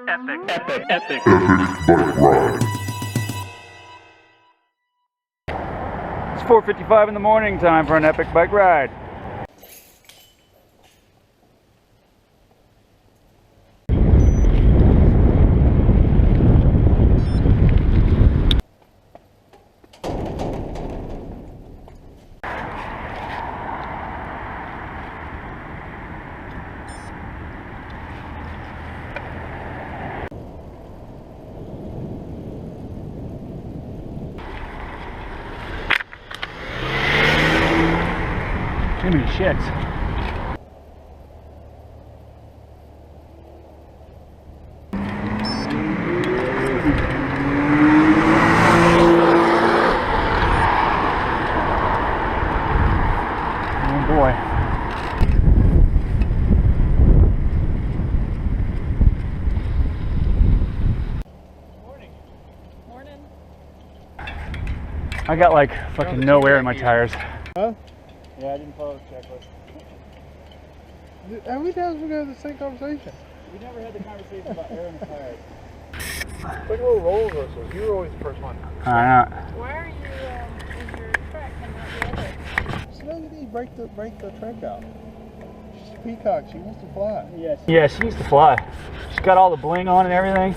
Epic bike ride. It's 4:55 in the morning, time for an epic bike ride. Too many shits. Oh boy. Morning. I got like fucking no air in my tires. Huh? Yeah, I didn't follow the checklist. How many times we got the same conversation? We never had the conversation about air in the tires. Like little roller coasters. You were always the first one. I know. Why are you in your track and not the other? She doesn't need to break the track out. She's a peacock. She wants to fly. Yes. Yeah, she needs to fly. She's got all the bling on and everything.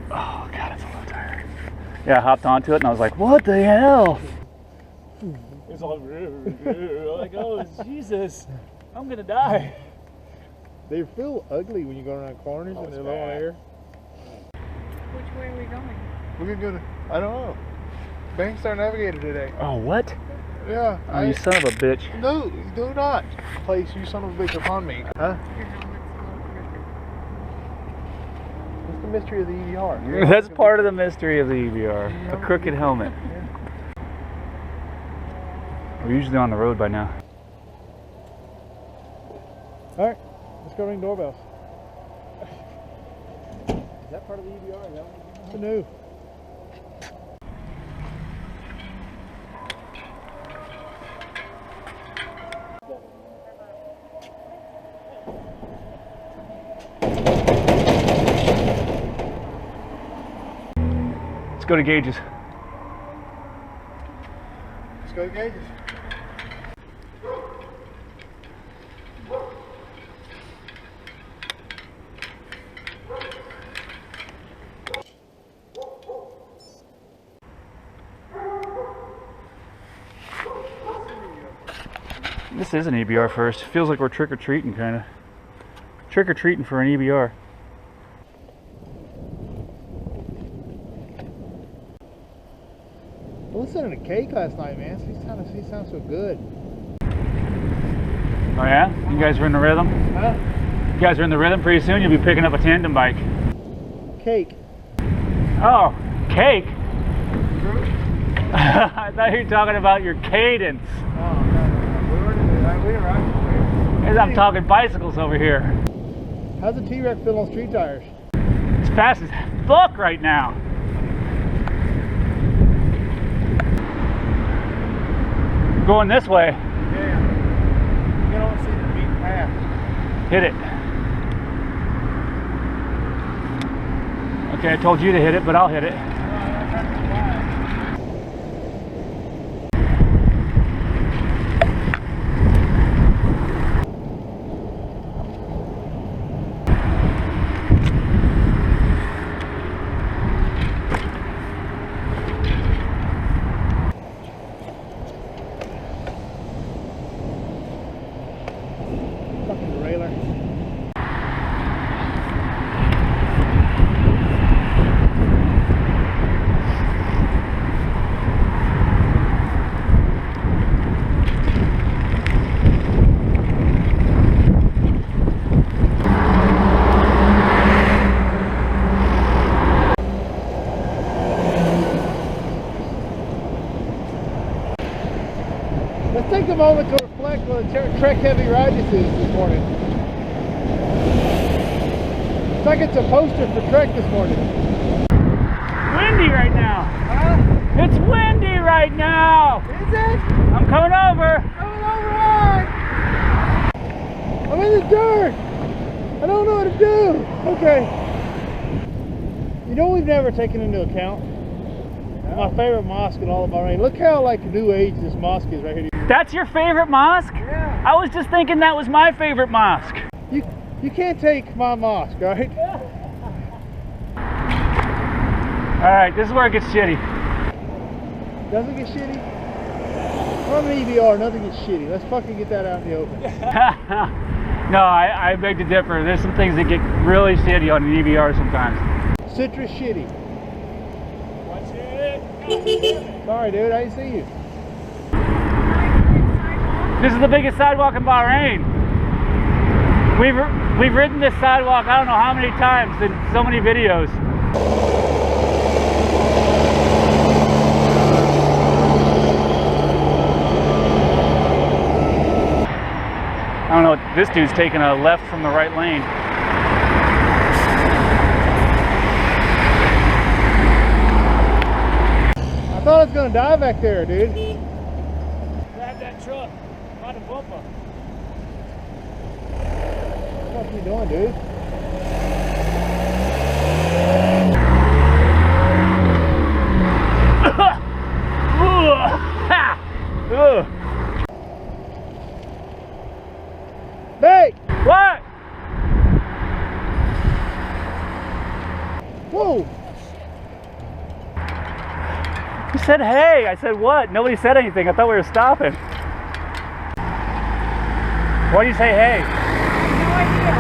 Oh god, it's a low tire. Yeah, I hopped onto it and I was like, what the hell? It's all like, oh Jesus, I'm gonna die. They feel ugly when you go around corners and they're low on air. Which way are we going? We're gonna go to, I don't know, Bankstar Navigator today. Oh what? Yeah. Oh, you son of a bitch. No, do not place you son of a bitch upon me. Huh? Your helmet's low. What's the mystery of the EVR? That's part of the mystery of the EVR. A crooked helmet. We're usually on the road by now. Alright, let's go ring doorbells. Is that part of the EVR? It's new. Let's go to Gage's. Let's go to Gage's. This is an EBR first. Feels like we're trick-or-treating, kind of. Trick-or-treating for an EBR. I listened to Cake last night, man. She sounds so good. Oh yeah? You guys are in the rhythm? Huh? You guys are in the rhythm. Pretty soon you'll be picking up a tandem bike. Cake. Oh, cake? I thought you were talking about your cadence. Oh, no. We were right. I'm talking bicycles over here. How's the T-Rex feel on street tires? It's fast as fuck right now. Going this way. Yeah. You don't see the beaten path. Hit it. Okay, I told you to hit it, but I'll hit it. Fucking derailleur. Let's take a moment to reflect on the Trek heavy ride this morning. It's like it's a poster for Trek this morning. Windy right now. Huh? It's windy right now. Is it? I'm coming over. I'm alright. I'm in the dirt. I don't know what to do. Okay. You know we've never taken into account? My favorite mosque in all of Bahrain. Look how like new age this mosque is right here. That's your favorite mosque? Yeah. I was just thinking that was my favorite mosque. You can't take my mosque, right? Alright, this is where it gets shitty. Doesn't get shitty? From an EBR, nothing gets shitty. Let's fucking get that out in the open. No, I beg to differ. There's some things that get really shitty on an EBR sometimes. Citrus shitty. Watch it. Sorry, dude, I didn't see you. This is the biggest sidewalk in Bahrain. We've ridden this sidewalk I don't know how many times in so many videos. I don't know, this dude's taking a left from the right lane. I thought I was gonna die back there, dude. Grab that truck, find a bumper. What are you doing, dude? Hey! What? Whoa! You said hey. I said what? Nobody said anything. I thought we were stopping. Why do you say hey? No idea.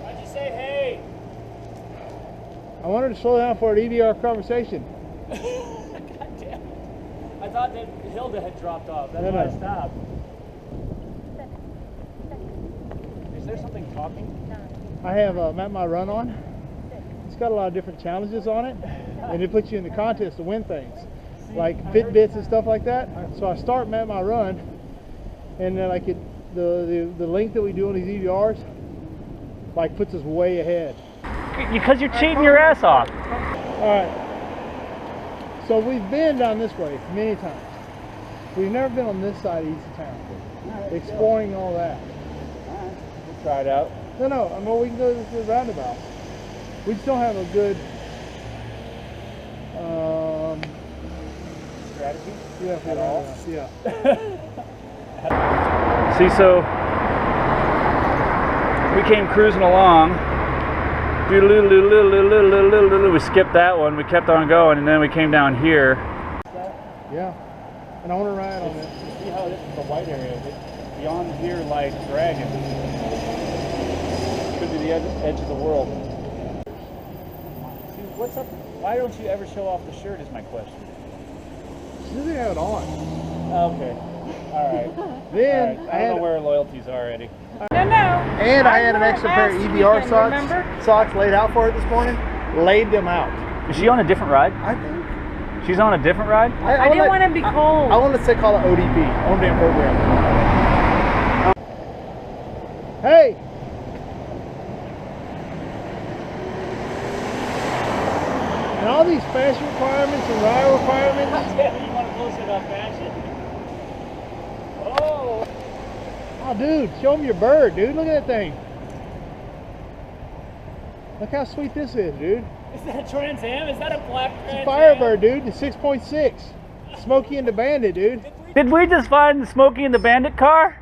Why'd you say hey? I wanted to slow down for an EDR conversation. God damn it. I thought that Hilda had dropped off. That's No, why I no. stopped. Is there something talking? I have Map My Run on. It's got a lot of different challenges on it, and it puts you in the contest to win things, like Fitbits and stuff like that. So I start Map My Run, and then like the length that we do on these EDRs, like puts us way ahead. Because you're cheating your ass off. All right. So we've been down this way many times. We've never been on this side of East Town, exploring all that. We'll try it out. No, I mean we can go to the roundabout. We just don't have a good Strategy? yeah, for At all? roundabout. Yeah. See, so we came cruising along. We skipped that one. We kept on going, and then we came down here. Yeah. And I want to ride on this. You see how this is the white area? Beyond here lies Dragon. Could be the edge of the world. See, what's up? Why don't you ever show off the shirt is my question. She doesn't have it on. Okay. Alright. Then I don't know where loyalties are, Eddie. No. And I had an extra pair of last EBR weekend, socks. remember? Socks laid out for it this morning. Laid them out. Is she on a different ride? I think. She's on a different ride? I didn't want to be cold. I want to say call it ODP, on damn program. Hey! And all these fashion requirements and ride requirements. Yeah, you want to bullshit on fashion? Oh! Oh, dude, show them your bird, dude. Look at that thing. Look how sweet this is, dude. Is that a Trans Am? Is that a black Trans It's a Am? Firebird, dude. The 6.6. Smokey and the Bandit, dude. Did we just find the Smokey and the Bandit car?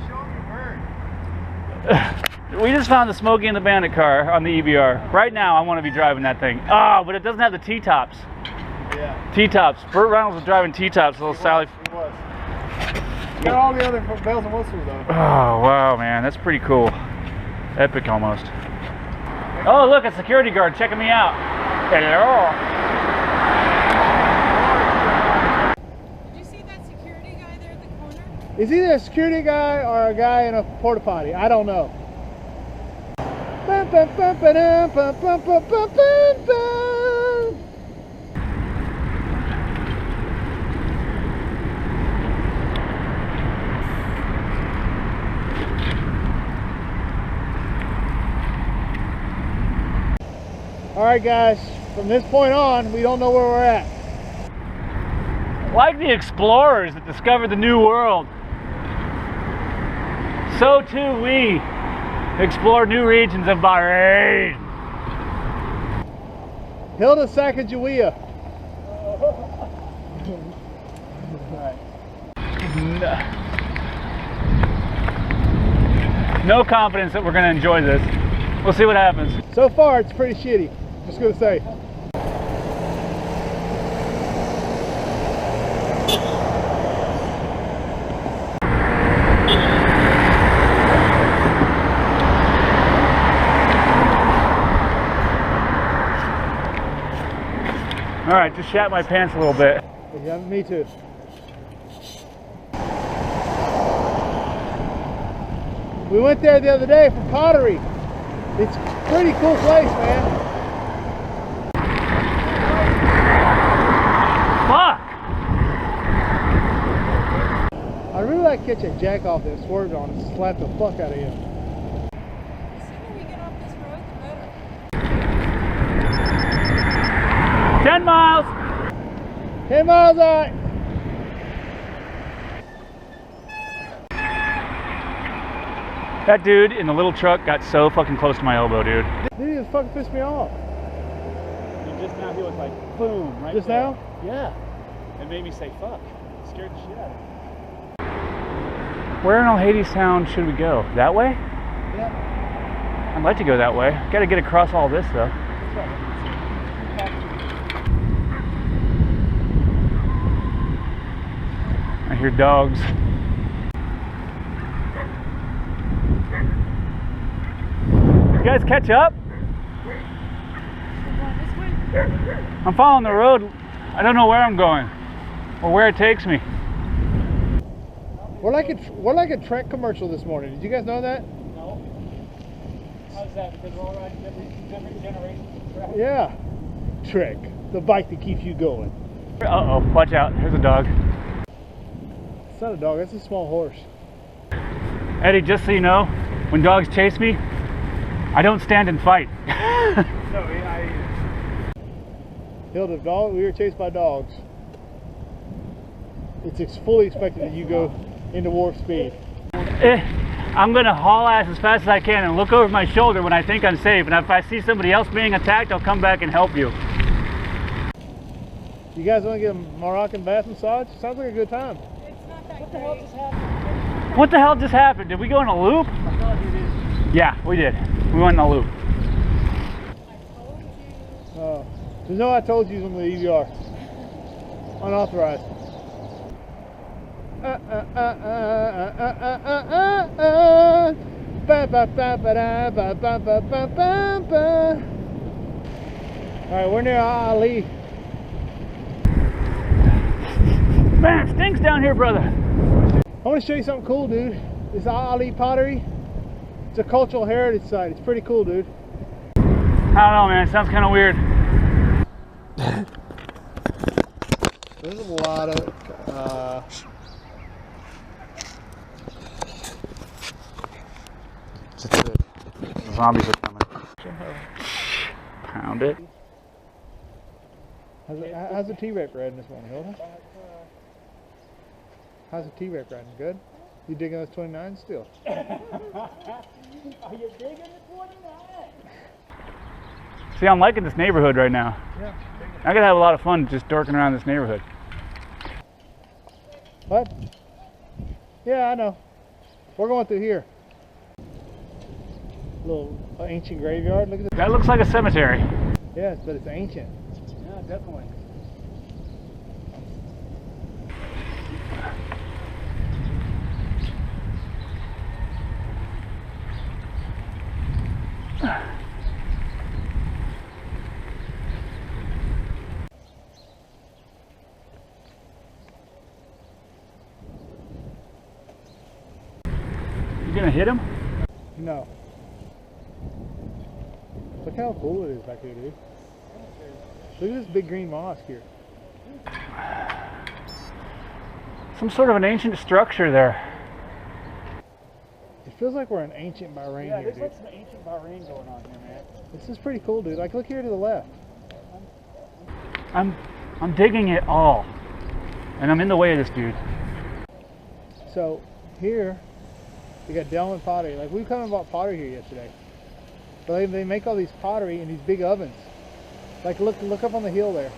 Show them your bird. We just found the Smokey and the Bandit car on the EBR. Right now, I want to be driving that thing. Oh, but it doesn't have the T-tops. Yeah. T-tops. Burt Reynolds was driving T-tops. Little Sally. It was. Got all the other bells and whistles, though. Oh, wow, man. That's pretty cool. Epic almost. Oh, look, a security guard checking me out. Hello. Did you see that security guy there at the corner? Is either a security guy or a guy in a porta potty. I don't know. Bum, bum, bum, ba-dum, bum, bum, bum, bum, bum, bum. All right, guys, from this point on, we don't know where we're at. Like the explorers that discovered the new world. so too we explore new regions of Bahrain. Hilda Sacagawea. No confidence that we're going to enjoy this. We'll see what happens. So far, it's pretty shitty. Just gonna say. All right, just shat my pants a little bit. Yeah, me too. We went there the other day for pottery. It's a pretty cool place, man. Fuck! I really like catching a jack off that swerved on and slapped the fuck out of him. The sooner we get off this road, the better. 10 miles! 10 miles out. That dude in the little truck got so fucking close to my elbow, dude. Dude, he just fucking pissed me off. And just now he was like, boom, right Just there. now? Yeah. It made me say, fuck. It scared the shit out of me. Where in Al Hadestown should we go? That way? Yeah. I'd like to go that way. Gotta get across all this, though. I hear dogs. You guys catch up? I'm following the road. I don't know where I'm going or where it takes me. We're like a Trek commercial this morning. Did you guys know that? No. How's that? Because we're all riding different generations of Trek? Yeah. Trek, the bike that keeps you going. Uh-oh, watch out. Here's a dog. It's not a dog, that's a small horse. Eddie, just so you know, when dogs chase me, I don't stand and fight. No, Hilda, dog, we were chased by dogs. It's fully expected that you go into warp speed. I'm gonna haul ass as fast as I can and look over my shoulder when I think I'm safe. And if I see somebody else being attacked, I'll come back and help you. You guys want to get a Moroccan bath massage? Sounds like a good time. It's not that what the hell just happened? What the hell just happened? Did we go in a loop? I thought you did. Yeah, we did. We went in a loop. I told you. Oh. There's no I told yous on the EVR. Unauthorized. Alright, we're near Ali. Man, it stinks down here, brother. I want to show you something cool, dude. This Ali pottery. It's a cultural heritage site. It's pretty cool, dude. I don't know, man. It sounds kind of weird. There's a lot of The zombies are coming. Pound it. how's the T-Rex riding this morning, Hilda? How's the T-Rex riding? Good? You digging those 29s still? Are you digging the 29? See, I'm liking this neighborhood right now. Yeah. I'm gonna have a lot of fun just dorking around this neighborhood. What? Yeah, I know. We're going through here. Little ancient graveyard. Look at this. That looks like a cemetery. Yes, but it's ancient. Yeah, definitely. You gonna hit him? No. Look how cool it is back here, dude. Look at this big green mosque here. Some sort of an ancient structure there. It feels like we're in ancient Bahrain here, there's dude. like some ancient Bahrain going on here, man. This is pretty cool, dude. Like, look here to the left. I'm digging it all. And I'm in the way of this dude. So, here They got Delman pottery. Like we come and bought pottery here yesterday. But they make all these pottery in these big ovens. Like look up on the hill there.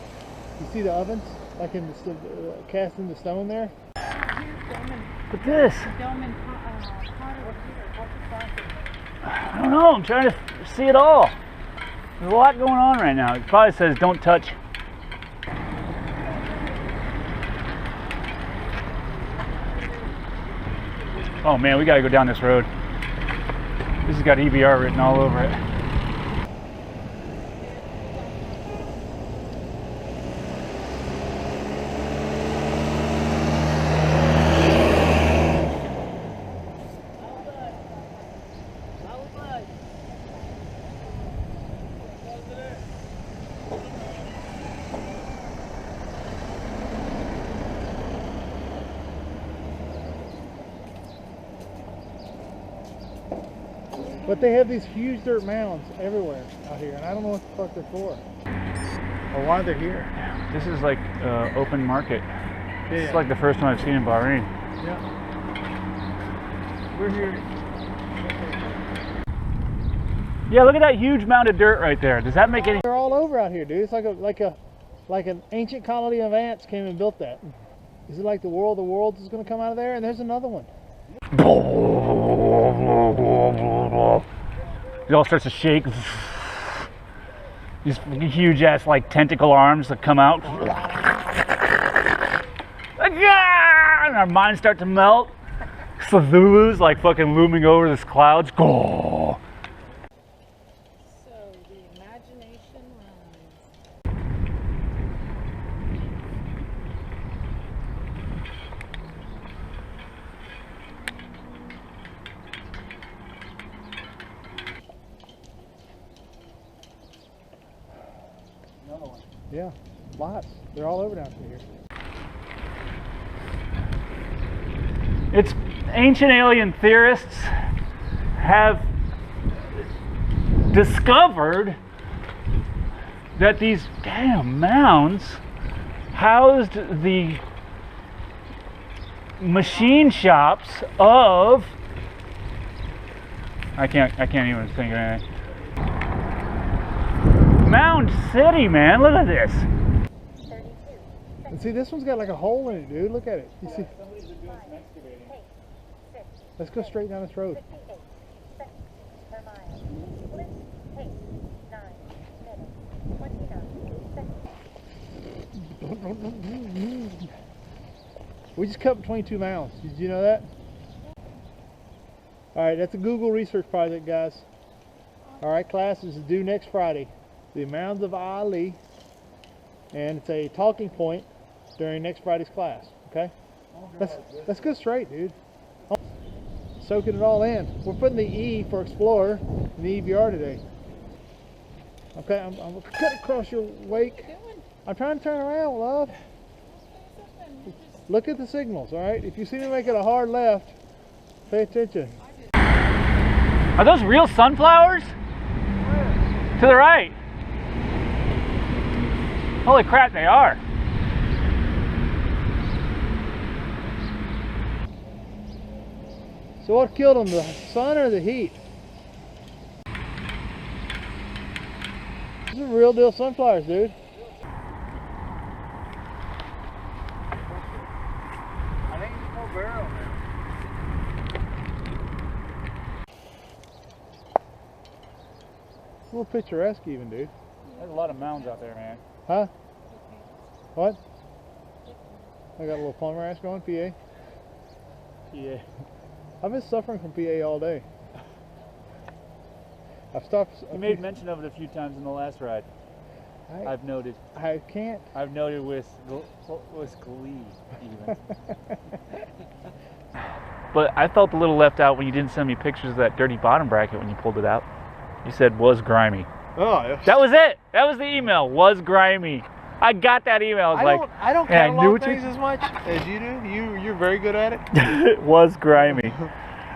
You see the ovens? Like in the cast in the stone there? Look at this. I don't know. I'm trying to see it all. There's a lot going on right now. It probably says don't touch. Oh man, we gotta go down this road. This has got EBR written all over it. But they have these huge dirt mounds everywhere out here, and I don't know what the fuck they're for. Or why they're here. This is like open market. Yeah. It's like the first one I've seen in Bahrain. Yeah. We're here. Yeah, look at that huge mound of dirt right there. Does that make any? They're all over out here, dude. It's like an ancient colony of ants came and built that. Is it like the World of Worlds is going to come out of there? And there's another one. It all starts to shake. These huge ass like tentacle arms that come out. And our minds start to melt. Zulus like fucking looming over this clouds. So the imagination runs. Another one. Yeah, lots. They're all over down here. It's ancient alien theorists have discovered that these damn mounds housed the machine shops of I can't even think of anything. Mound City, man, look at this. And see, this one's got like a hole in it, dude. Look at it. You see? Let's go straight down this road. We just cut between two mounds. Did you know that? Alright, that's a Google research project, guys. Alright, class is due next Friday. The Mounds of Ali. And it's a talking point during next Friday's class. Okay? Let's go straight, dude. Soaking it all in. We're putting the E for Explorer in the EBR today. Okay, I'm going to cut across your wake. I'm trying to turn around, love. Look at the signals, alright? If you see me making a hard left, pay attention. Are those real sunflowers? Where? To the right. Holy crap, they are. So what killed them, the sun or the heat? These are real deal sunflowers, dude. I think it's more barrel now. A little picturesque even, dude. There's a lot of mounds out there, man. Huh? What? I got a little plumber ass going, PA. Yeah. I've been suffering from PA all day. I've stopped. You made mention of it a few times in the last ride. I've noted. I can't. I've noted with glee, even. But I felt a little left out when you didn't send me pictures of that dirty bottom bracket when you pulled it out. You said was grimy. Oh, yeah. That was it. That was the email. Was grimy. I got that email. I don't catalog things as much as you do. You're very good at it. It was grimy.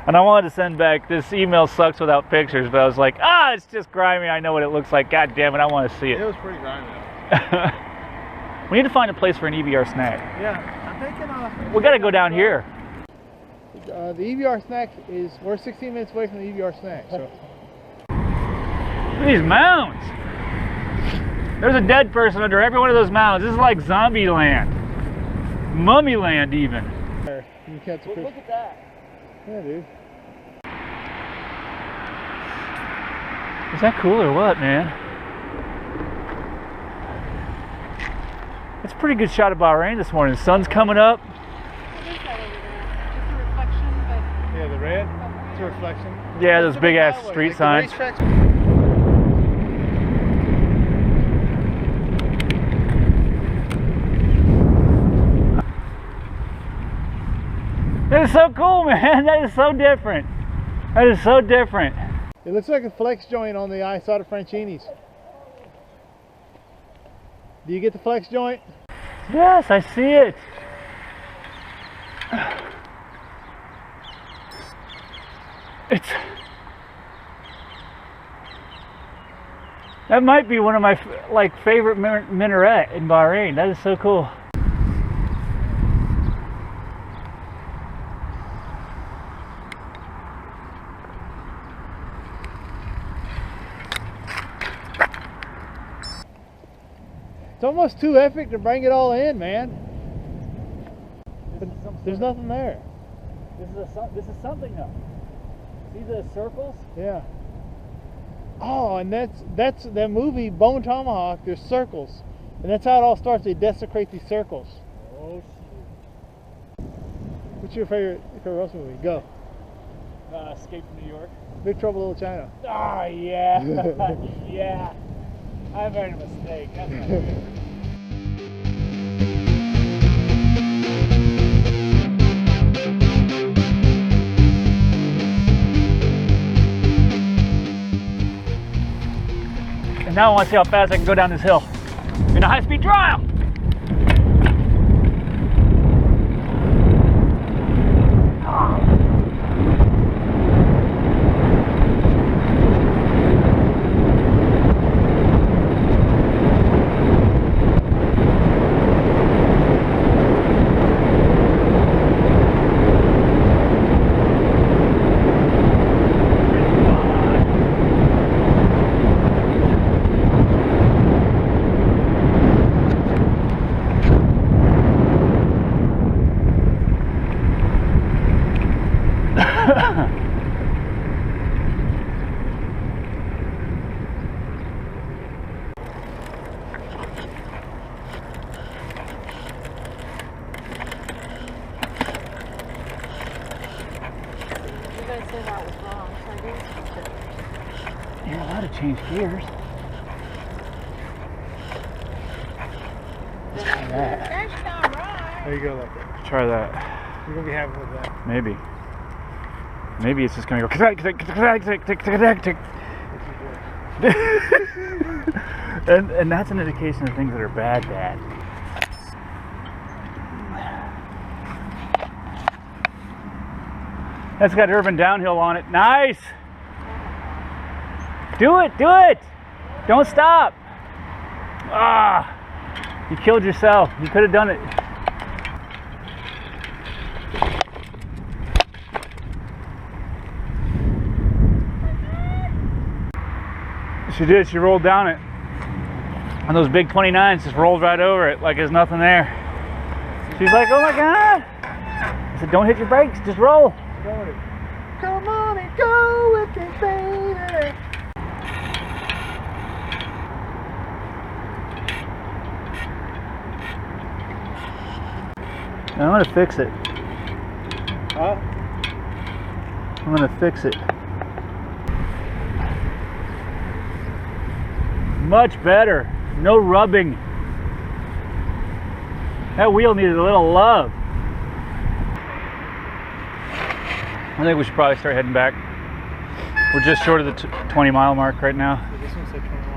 And I wanted to send back, this email sucks without pictures, but I was like, it's just grimy. I know what it looks like. God damn it, I want to see it. It was pretty grimy. We need to find a place for an EBR snack. Yeah, I'm thinking We got to go down here. The EVR snack is, we're 16 minutes away from the EVR snack. So. Look at these mounds. There's a dead person under every one of those mounds. This is like zombie land. Mummy land even. You catch a Look at that. Yeah, dude. Is that cool or what, man? It's a pretty good shot of Bahrain this morning. The sun's coming up. What is that over there? Just a reflection, but Yeah, the red. It's a reflection. Yeah, those It's a big ass highway, street like signs. the racetracks. That is so cool, man. That is so different. That is so different. It looks like a flex joint on the Isotta Francini's. Do you get the flex joint? Yes, I see it. That might be one of my favorite minaret in Bahrain. That is so cool. It's almost too epic to bring it all in, man. But there's nothing there. This is something though. See the circles? Yeah. Oh, and that's that movie Bone Tomahawk. There's circles, and that's how it all starts. They desecrate these circles. Oh shit. What's your favorite Russ movie? Go. Escape from New York. Big Trouble in Little China. Ah, yeah. Yeah. I made a mistake. That's not good. And now I want to see how fast I can go down this hill in a high-speed trial. you guys said that was wrong, so I didn't switch it. You're allowed to change gears. That's not right. There you go, like that. Try that. You're gonna be happy with that. Maybe. Maybe it's just gonna go. And that's an indication of things that are bad. That's got urban downhill on it. Nice. Do it. Don't stop. Ah, you killed yourself. You could have done it. She did. She rolled down it. And those big 29s just rolled right over it like there's nothing there. She's like, oh my God. I said, don't hit your brakes. Just roll. Come on and go with it, baby. I'm gonna fix it. Huh? I'm gonna fix it. Much better. No rubbing. That wheel needed a little love. I think we should probably start heading back. We're just short of the 20-mile mark right now. This one said 21.